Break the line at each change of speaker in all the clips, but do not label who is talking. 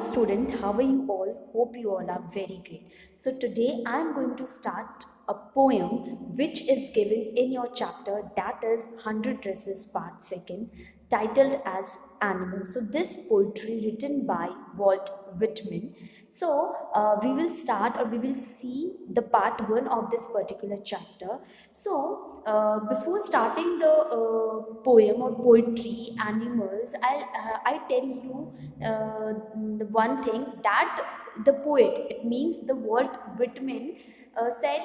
morning, student. How are you all? Hope you all are very great. So, today I am going to start a poem which is given in your chapter, that is 100 Dresses, Part 2nd, titled as Animal. So, this poetry written by Walt Whitman. So, we will start or we will see the part 1 of this particular chapter. So, before starting the poem or poetry, animals, I tell you the one thing that the poet, it means the Walt Whitman, said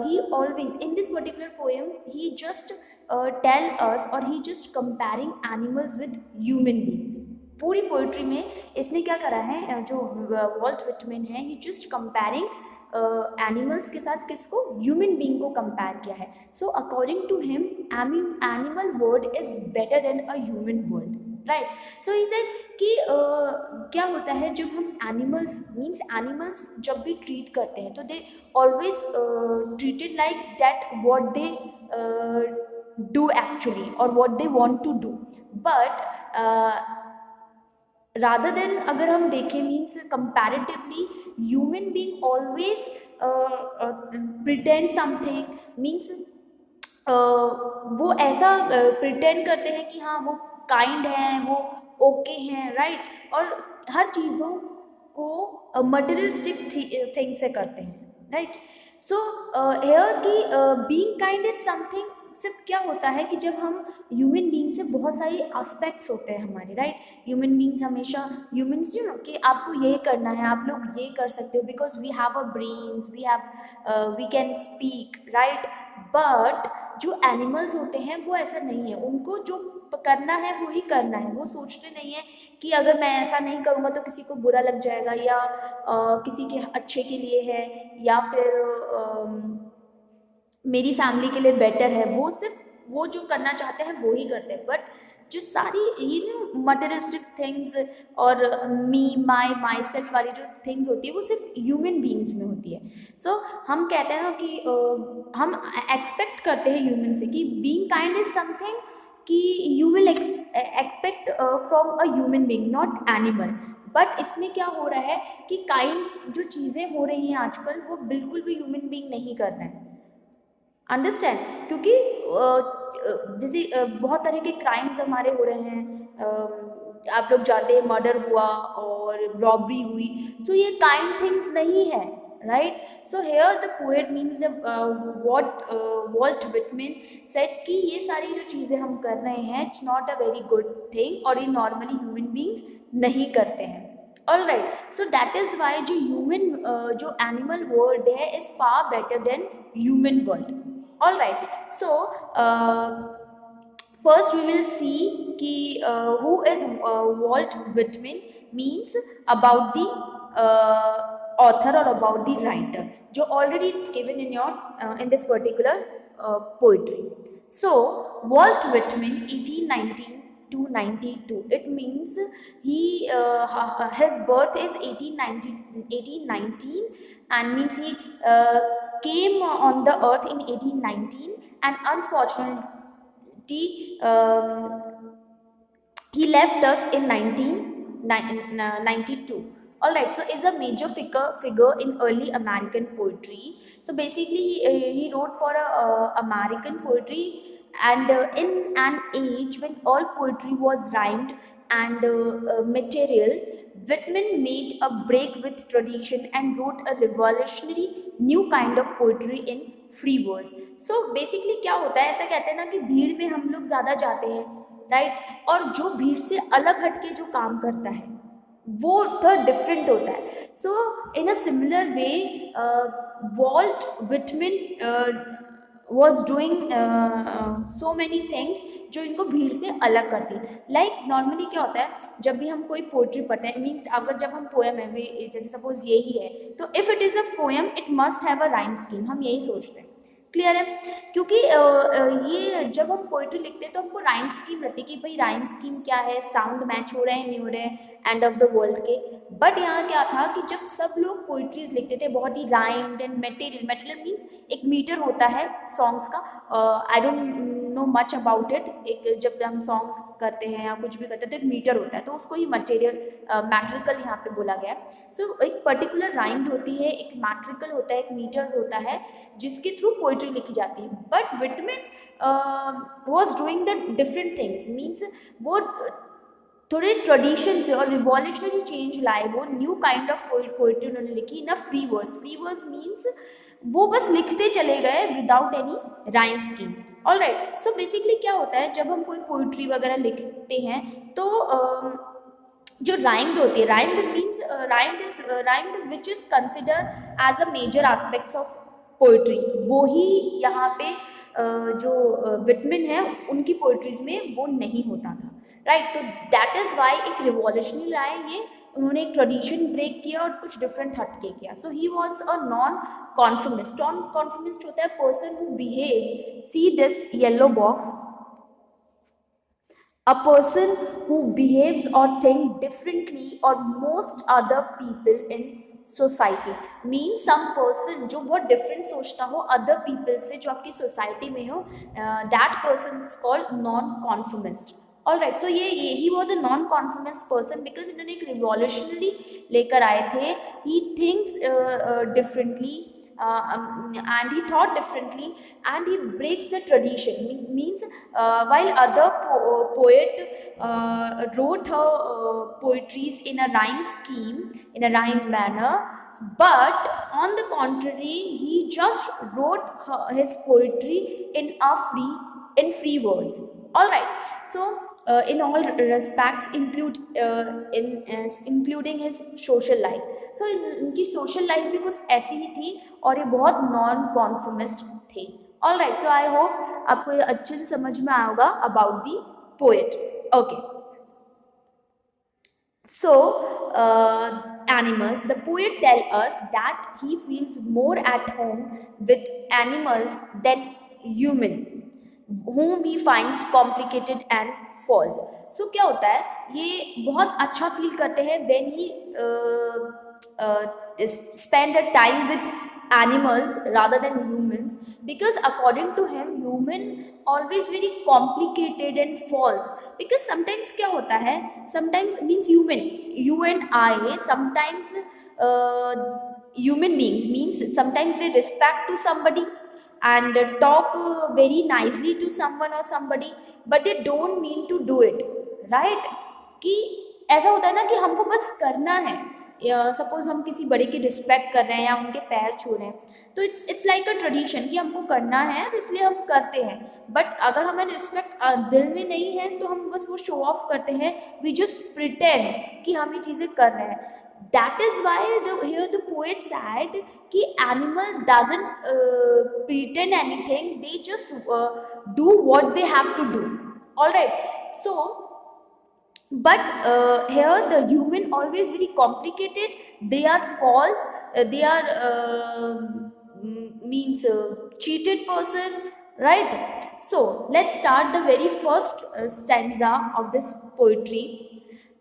he always in this particular poem he just tell us or he just comparing animals with human beings. पूरी poetry में इसने क्या करा है, जो Walt Whitman है, ही just comparing animals के साथ किसको, ह्यूमन बीइंग को कंपेयर किया है. So according to him animal world is better than a human world, right. So he said कि क्या होता है जब हम एनिमल्स जब भी ट्रीट करते हैं तो they always treated like that what they do actually और what they want to do. But rather than अगर हम देखें means comparatively human being always pretend something, means वो ऐसा प्रिटेंड करते हैं कि हाँ वो काइंड हैं, वो ओके हैं, राइट. और हर चीज़ों को मटेरियलिस्टिक थिंग से करते हैं, राइट. सो हेयर की बीइंग काइंड इज समथिंग, सिर्फ क्या होता है कि जब हम ह्यूमन बीइंग से बहुत सारी एस्पेक्ट्स होते हैं हमारे, राइट. ह्यूमन बीइंग्स हमेशा ह्यूमन्स यू नो कि आपको ये करना है, आप लोग ये कर सकते हो because we have a brains, we can speak, right. But जो एनिमल्स होते हैं वो ऐसा नहीं है, उनको जो करना है वो ही करना है. वो सोचते नहीं है कि अगर मैं ऐसा नहीं करूँगा तो किसी को बुरा लग जाएगा या किसी के अच्छे के लिए है या फिर मेरी फैमिली के लिए बेटर है. वो सिर्फ वो जो करना चाहते हैं वो ही करते हैं. बट जो सारी ये मटेरियलिस्टिक थिंग्स और माई सेल्फ वाली जो थिंग्स होती है वो सिर्फ ह्यूमन बीइंग्स में होती है. सो हम कहते हैं ना कि हम एक्सपेक्ट करते हैं ह्यूमन से कि बीइंग काइंड इज समथिंग कि you will expect from a human being not animal. But इसमें क्या हो रहा है कि काइंड जो चीज़ें हो रही हैं आजकल वो बिल्कुल भी ह्यूमन बीइंग नहीं कर रहे हैं, अंडरस्टैंड. क्योंकि जैसे बहुत तरह के क्राइम्स हमारे हो रहे हैं, आप लोग जानते हैं मर्डर हुआ और रॉबरी हुई. सो ये काइंड थिंग्स नहीं है, right. So here the poet means what Walt Whitman said कि ये सारी जो चीज़ें हम कर रहे हैं it's not a very good thing और ये नॉर्मली ह्यूमन बीइंग्स नहीं करते हैं. All right. So that is why जो जो एनिमल वर्ल्ड है is far better then human world. All right. So first we will see कि who is Walt Whitman means about the author or about the writer जो already it's given in your in this particular poetry. So Walt Whitman 1819 to 92. It means he his birth is 1819 and means he came on the earth in 1819 and unfortunately he left us in 1992. All right, so is a major figure in early American poetry. So basically he wrote for American poetry and in an age when all poetry was rhymed and material, Whitman made a break with tradition and wrote a revolutionary new kind of poetry in free verse. So basically क्या होता है, ऐसा कहते हैं ना कि भीड़ में हम लोग ज़्यादा जाते हैं, राइट. और जो भीड़ से अलग हटके जो काम करता है वो थोड़ा डिफरेंट होता है. So in a similar way Walt Whitman was doing so many things जो इनको भीड़ से अलग करती है. लाइक नॉर्मली क्या होता है जब भी हम कोई पोइट्री पढ़ते हैं, मीन्स अगर जब हम पोएम है जैसे सपोज यही है तो if it is a poem it must have a rhyme scheme, हम यही सोचते हैं. क्लियर है. क्योंकि ये जब हम पोइट्री लिखते हैं तो हमको राइम स्कीम रहती है कि भाई राइम स्कीम क्या है, साउंड मैच हो रहे हैं नहीं हो रहे हैं एंड ऑफ द वर्ल्ड के. बट यहाँ क्या था कि जब सब लोग पोइट्रीज लिखते थे बहुत ही राइम्ड एंड मटेरियल मीन्स एक मीटर होता है सॉन्ग्स का. I don't know much about it, एक जब हम सॉन्ग्स करते हैं या कुछ भी करते हैं तो एक मीटर होता है, तो उसको ही मटेरियल मैट्रिकल यहाँ पे बोला गया है. सो एक पर्टिकुलर राइम होती है, एक मैट्रिकल होता है, एक मीटर्स होता है जिसके थ्रू पोइट्री लिखी जाती है. But Whitman was doing the different things, means वो थोड़े ट्रेडिशन से और रिवॉल्यूशनरी चेंज लाए. वो न्यू काइंड ऑफ पोइट्री उन्होंने लिखी in free verse. Free verse means वो बस लिखते चले गए without any rhyme scheme. All right. So basically क्या होता है, जब हम कोई पोइट्री वगैरह लिखते हैं तो जो राइम्ड होती है, rhymed means rhymed which is consider as a major aspects of poetry, वो ही यहाँ पे जो विटमैन है उनकी पोइट्रीज में वो नहीं होता था. राइट. तो दैट इज वाई एक रिवॉल्यूशनरी लाए ये, उन्होंने एक ट्रेडिशन ब्रेक किया और कुछ डिफरेंट हटके किया. So he was a non conformist. Non conformist होता है person who behaves, see this yellow box, a person who behaves or think differently or most other people in society. means some person जो बहुत different सोचता हो other people से, जो आपकी society में हो, that person is called non-conformist. All right. तो ये he was a non conformist person because इन्होंने एक रिवॉल्यूशनरी लेकर आए थे. He thinks differently and he thought differently and he breaks the tradition. Means while other poet wrote her poetries in a rhyme scheme, in a rhyme manner, but on the contrary he just wrote his poetry in free words. All right. So in all respects including his social life. So इनकी social life भी कुछ ऐसी ही थी और ये बहुत non कॉन्फर्मिस्ट थे. All right. So I hope आपको ये अच्छे से समझ में आया होगा about the poet. Okay. So animals, the poet tell us that he feels more at home with animals than human, whom he finds complicated and false. So क्या होता है, ये बहुत अच्छा फील करते हैं when he spend a time with animals rather than humans, because according to him human always very complicated and false. because sometimes क्या होता है, sometimes means human, you and I, sometimes human beings means sometimes they respect to somebody and talk very nicely to someone or somebody, but they don't mean to do it. right. कि ऐसा होता है ना कि हमको बस करना है. सपोज हम किसी बड़े की रिस्पेक्ट कर रहे हैं या उनके पैर छू रहे हैं, तो इट्स लाइक अ ट्रेडिशन कि हमको करना है तो इसलिए हम करते हैं. बट अगर हमें रिस्पेक्ट दिल में नहीं है तो हम बस वो शो ऑफ करते हैं. वी जस्ट प्रिटेंड कि हम ये चीज़ें कर रहे हैं. That is why here the poet said कि animal doesn't pretend anything, they just do what they have to do. All right. So but here the human always very complicated, they are false, they are means cheated person. right. So let's start the very first stanza of this poetry.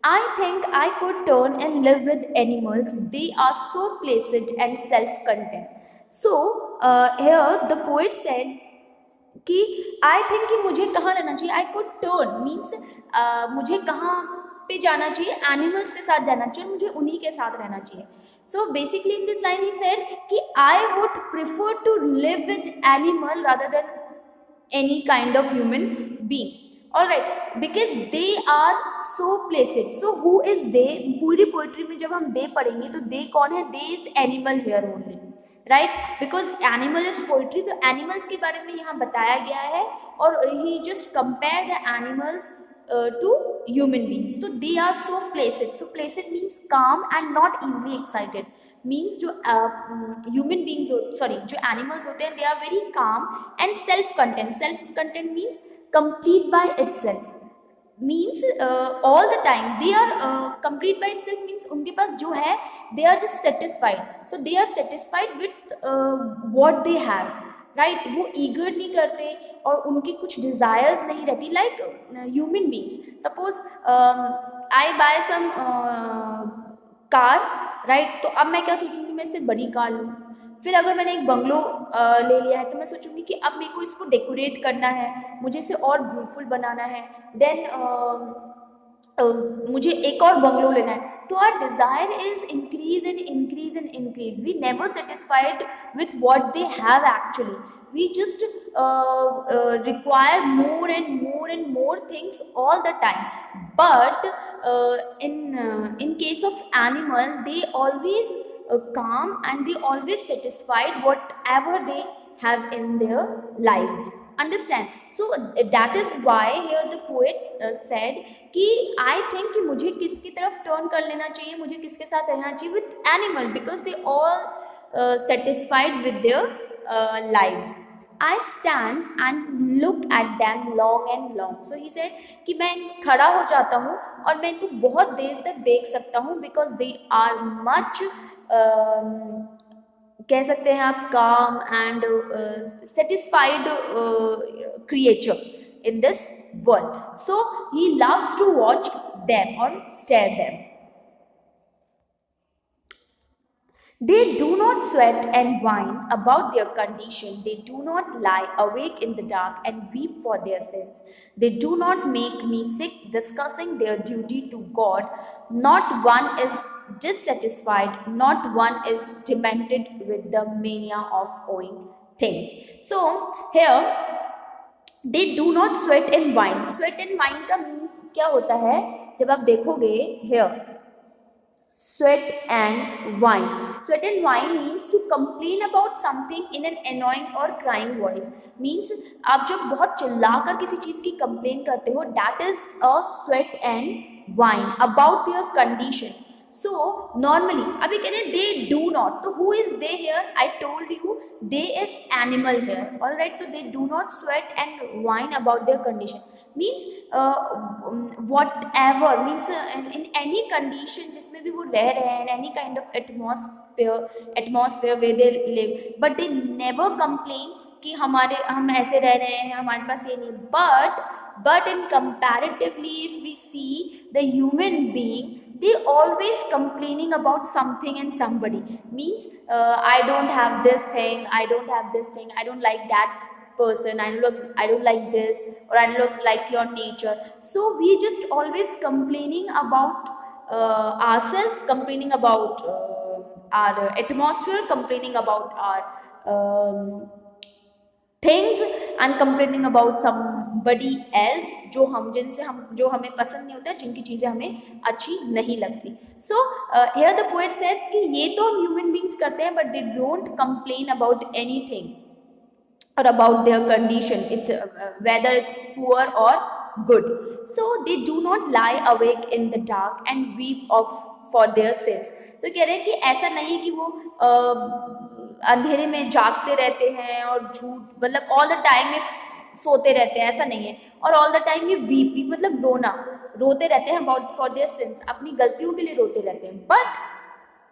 I think I could turn and live with animals, they are so placid and self-content. So here the poet said कि I think कि मुझे कहाँ रहना चाहिए. I could turn means मुझे कहाँ पे जाना चाहिए, एनिमल्स के साथ जाना चाहिए, मुझे उन्हीं के साथ रहना चाहिए. So basically in this line he said कि I would prefer to live with animal rather than any kind of human being. All right. Because they are so placid. So who is they, पूरी poetry में जब हम दे पढ़ेंगे तो they कौन है, they is animal here only. Right. Because animal is poetry, तो animals के बारे में यहाँ बताया गया है और he just compare the animals to human beings. तो they are so placid. So placid means calm and not easily excited. Means जो ह्यूमन बींग्स सॉरी जो एनिमल्स होते हैं, they are very calm and self content. Self content means complete by itself, means all the time they are complete by itself, means उनके पास जो है they are just satisfied. So they are satisfied with what they have. right. वो eager नहीं करते और उनकी कुछ desires नहीं रहती like human beings. Suppose I buy some car. right. तो अब मैं क्या सोचूंगी, मैं इससे बड़ी कार लूँ, फिर अगर मैंने एक बंगलो ले लिया है तो मैं सोचूंगी कि अब मेरे को इसको डेकोरेट करना है, मुझे इसे और ब्यूटीफुल बनाना है, देन मुझे एक और बंगलो लेना है। तो our desire is increase and increase and increase, we never satisfied with what they have actually, we just require more and more things all the time. But in case of animal, they always calm and they always satisfied whatever they have in their lives, understand? So that is why here the poets said कि I think कि मुझे किसकी तरफ turn कर लेना चाहिए, मुझे किसके साथ रहना चाहिए, with animal, because they all satisfied with their lives. I stand and look at them long and long. So he said कि मैं खड़ा हो जाता हूँ और मैं इनको बहुत देर तक देख सकता हूँ, because they are much कह सकते हैं आप calm and satisfied creature in this world. So he loves to watch them or stare them. They do not sweat and whine about their condition. They do not lie awake in the dark and weep for their sins. They do not make me sick discussing their duty to God. Not one is dissatisfied, not one is demented with the mania of owing things. So, here they do not sweat and whine. Sweat and whine का mean क्या होता है? जब आप देखोगे here, sweat and whine. Sweat and whine means to complain about something in an annoying or crying voice. Means आप जब बहुत चिल्लाकर किसी चीज की complain करते हो, that is a sweat and whine about their conditions. So normally अभी कह रहे हैं they do not, तो who is they here? I told you they is animal here, all right? So they do not sweat and whine about their condition. Means whatever, means in any condition जिसमें भी वो रह रहे हैं, in any kind of atmosphere where they live, but they never complain कि हम ऐसे रह रहे हैं, हमारे पास ये नहीं. But in comparatively, if we see the human being, they always complaining about something and somebody. Means I don't have this thing, I don't have this thing, I don't like that person, I don't like this, or I don't like your nature. So we just always complaining about ourselves, complaining about our atmosphere, complaining about our things and complaining about somebody else, जो हमें पसंद नहीं होता, जिनकी चीज़ें हमें अच्छी नहीं लगती. सो हियर द पोएट सेड्स कि ये तो हम ह्यूमन बींग्स करते हैं, but they don't complain about anything or about their condition, whether it's poor or good. So they do not lie awake in the dark and weep for their sins. So कह रहे हैं कि ऐसा नहीं है कि वो अंधेरे में जागते रहते हैं और झूठ, मतलब ऑल द टाइम में सोते रहते हैं, ऐसा नहीं है. और ऑल द टाइम में वीप मतलब रोते रहते हैं अबाउट फॉर देयर सिंस, अपनी गलतियों के लिए रोते रहते हैं. बट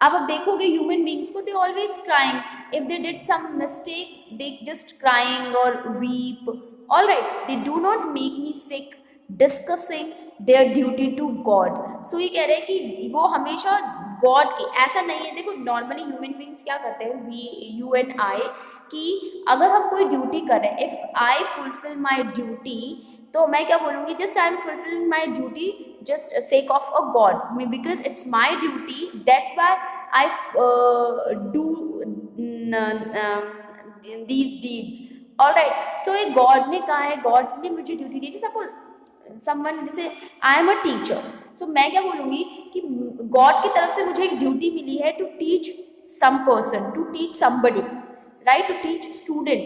अब आप देखोगे ह्यूमन बींग्स को, they always crying. If they did some mistake, they just crying और weep. All right, they do not make me sick discussing their duty to God. So ये कह रहे हैं कि वो हमेशा गॉड की, ऐसा नहीं है. देखो नॉर्मली ह्यूमन बींग्स क्या करते हैं, यू एंड आई, कि अगर हम कोई ड्यूटी कर रहे हैं, if I fulfil my duty, तो मैं क्या बोलूँगी, just I am fulfilling my duty just sake of a god, because it's my duty, that's why I do these deeds. all right, so एक god ने कहा है, god ने मुझे ड्यूटी दी. सपोज समवन, जैसे आई एम अ टीचर, सो मैं क्या बोलूँगी कि गॉड की तरफ से मुझे एक ड्यूटी मिली है to teach some person, to teach somebody, right, to teach student.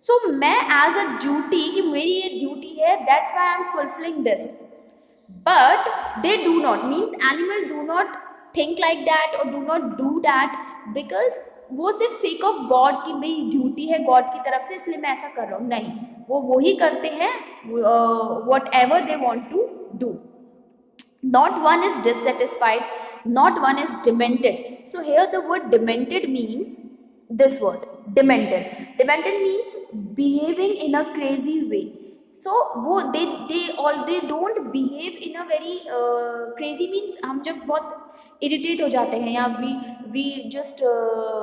So मैं एज अ ड्यूटी, कि मेरी ये ड्यूटी है, that's why I am fulfilling this. But they do not, means animal do not think like that or do not do that, because वो सिर्फ sake of God की मेरी duty है God की तरफ से, इसलिए मैं ऐसा कर रहा हूँ. नहीं, वो वही करते हैं whatever they want to do. Not one is dissatisfied, not one is demented. So here the word demented means this word, demented. Demented means behaving in a crazy way. सो वो दे don't behave in a very crazy, means हम जब बहुत irritate हो जाते हैं, या we just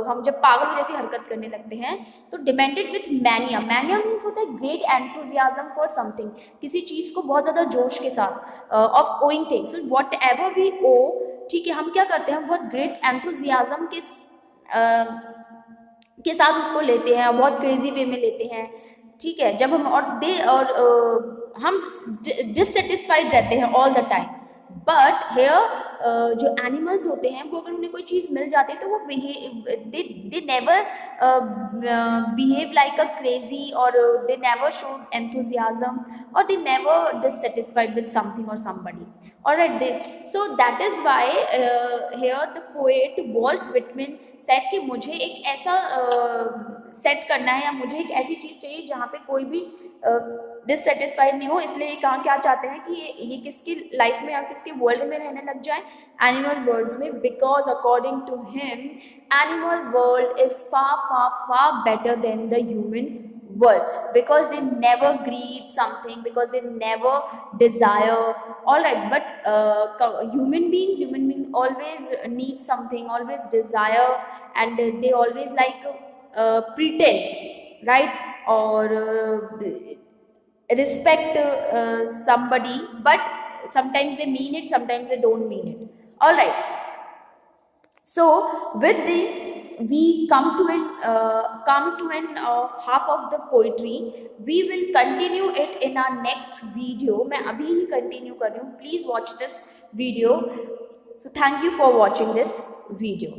हम जब पागल जैसी हरकत करने लगते हैं, तो डिमेंडेड विथ मैनिया। मैनिया मीन्स होता है ग्रेट एंथुजियाज्म फॉर समथिंग, किसी चीज़ को बहुत ज़्यादा जोश के साथ, of owing things, whatever we owe, ठीक है, हम क्या करते हैं, बहुत ग्रेट एंथुजियाज्म के साथ उसको लेते हैं, बहुत क्रेजी वे में लेते हैं, ठीक है, जब हम हम डिससेटिस्फाइड रहते हैं all the time. But here जो एनिमल्स होते हैं, वो अगर उन्हें कोई चीज़ मिल जाती है, तो वो they never behave like a crazy, or they never show enthusiasm, or they never dissatisfied with something or somebody. Alright, so that is why here the poet Walt Whitman said कि मुझे एक ऐसा सेट करना है, या मुझे एक ऐसी चीज़ चाहिए जहाँ पे कोई भी डिससेटिस्फाइड नहीं हो। इसलिए ये कहाँ क्या चाहते हैं कि ये किसकी लाइफ में या किसके वर्ल्ड में रहने लग जाए, एनिमल वर्ल्ड्स में, because according to him animal world is far far far better than the human world, because they never greed something, because they never desire. All right, but human beings always need something, always desire, and they always like pretend, right, or respect somebody, but sometimes they mean it, sometimes they don't mean it. All right, so with this we come to an half of the poetry. We will continue it in our next video. मैं अभी ही continue कर रही हूँ. Please watch this video. So thank you for watching this video.